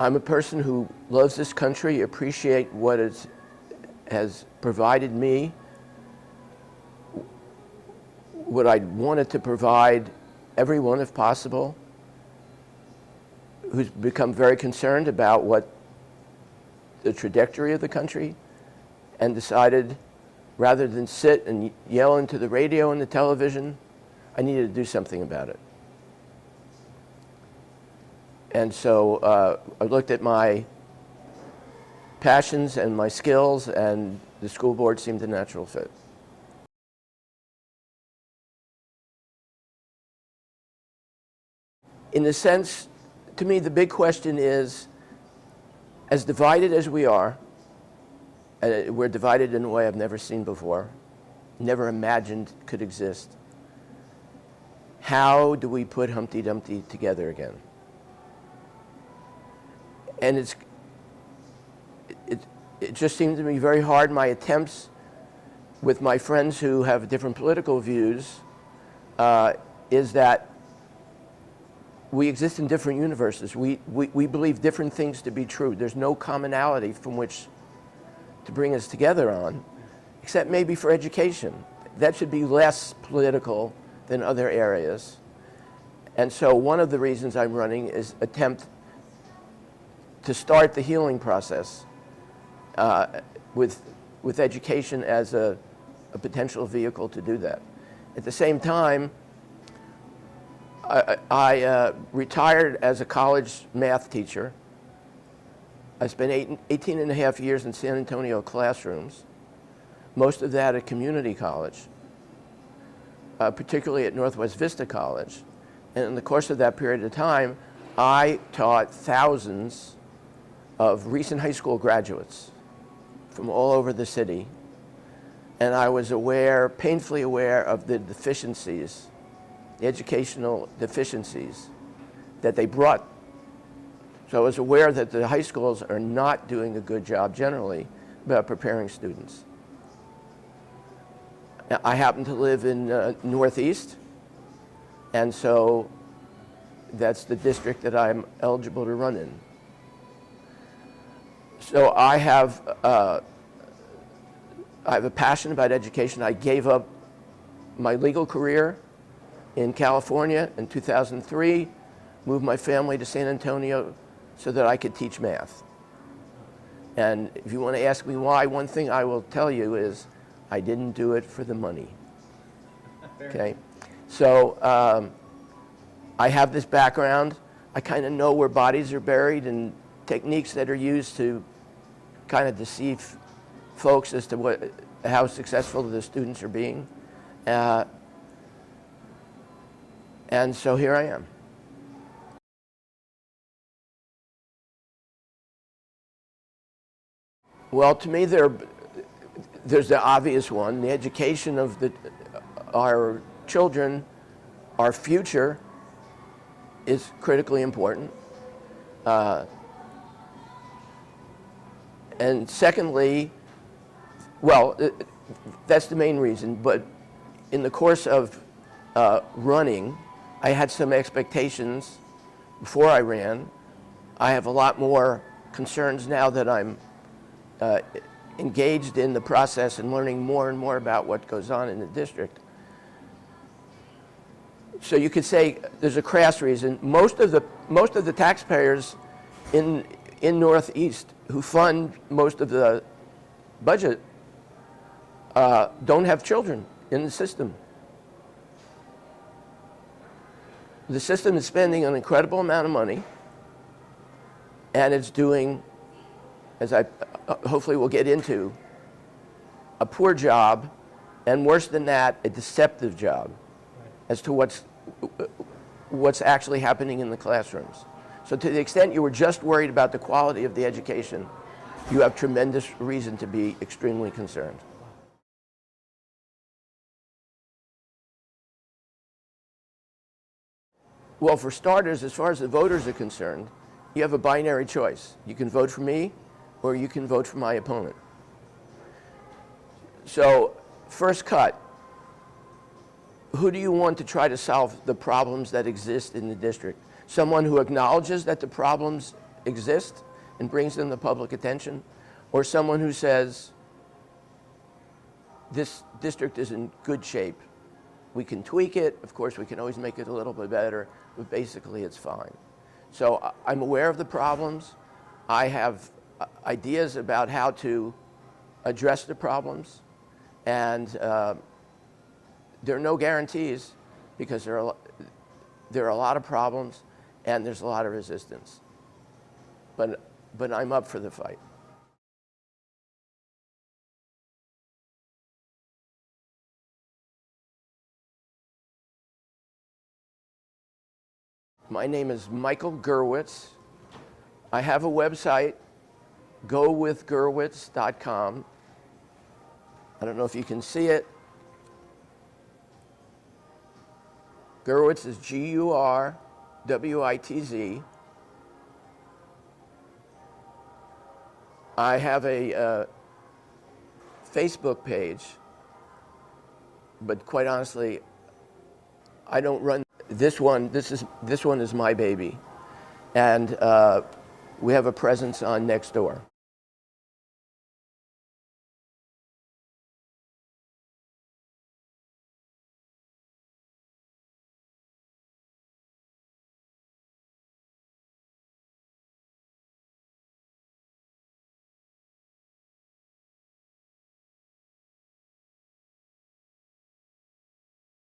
I'm a person who loves this country, appreciate what it has provided me, what I wanted to provide everyone if possible, who's become very concerned about what the trajectory of the country, and decided rather than sit and yell into the radio and the television, I needed to do something about it. And so I looked at my passions and my skills, and the school board seemed a natural fit. In a sense, to me, the big question is, as divided as we are, and we're divided in a way I've never seen before, never imagined could exist, how do we put Humpty Dumpty together again? And it just seemed to me very hard. My attempts with my friends who have different political views is that we exist in different universes. We believe different things to be true. There's no commonality from which to bring us together on, except maybe for education. That should be less political than other areas. And so one of the reasons I'm running is attempt to start the healing process with education as a potential vehicle to do that. At the same time, I retired as a college math teacher. I spent 18 and a half years in San Antonio classrooms, most of that at community college, particularly at Northwest Vista College. And in the course of that period of time, I taught thousands of recent high school graduates from all over the city. And I was aware, painfully aware, of the deficiencies, the educational deficiencies that they brought. So I was aware that the high schools are not doing a good job generally about preparing students. I happen to live in Northeast, and so that's the district that I'm eligible to run in. So I have a passion about education. I gave up my legal career in California in 2003, moved my family to San Antonio so that I could teach math. And if you want to ask me why, one thing I will tell you is I didn't do it for the money. Okay? So I have this background. I kind of know where bodies are buried and techniques that are used to kind of deceive folks as to how successful the students are being. And so here I am. Well, to me, there's the obvious one. The education of our children, our future, is critically important. And secondly, well, that's the main reason, but in the course of running, I had some expectations before I ran. I have a lot more concerns now that I'm engaged in the process and learning more and more about what goes on in the district. So you could say there's a crass reason. Most of the taxpayers in Northeast who fund most of the budget don't have children in the system. The system is spending an incredible amount of money, and it's doing, as I hopefully will get into, a poor job, and worse than that, a deceptive job as to what's actually happening in the classrooms. So to the extent you were just worried about the quality of the education, you have tremendous reason to be extremely concerned. Well, for starters, as far as the voters are concerned, you have a binary choice. You can vote for me, or you can vote for my opponent. So, first cut, who do you want to try to solve the problems that exist in the district? Someone who acknowledges that the problems exist and brings them to public attention, or someone who says, this district is in good shape. We can tweak it. Of course, we can always make it a little bit better, but basically it's fine. So I'm aware of the problems. I have ideas about how to address the problems, and there are no guarantees because there are a lot of problems and there's a lot of resistance. But I'm up for the fight. My name is Michael Gurwitz. I have a website, gowithgurwitz.com. I don't know if you can see it. Gurwitz is Gurwitz. I have a Facebook page, but quite honestly, I don't run this one. This one is my baby, and we have a presence on Nextdoor.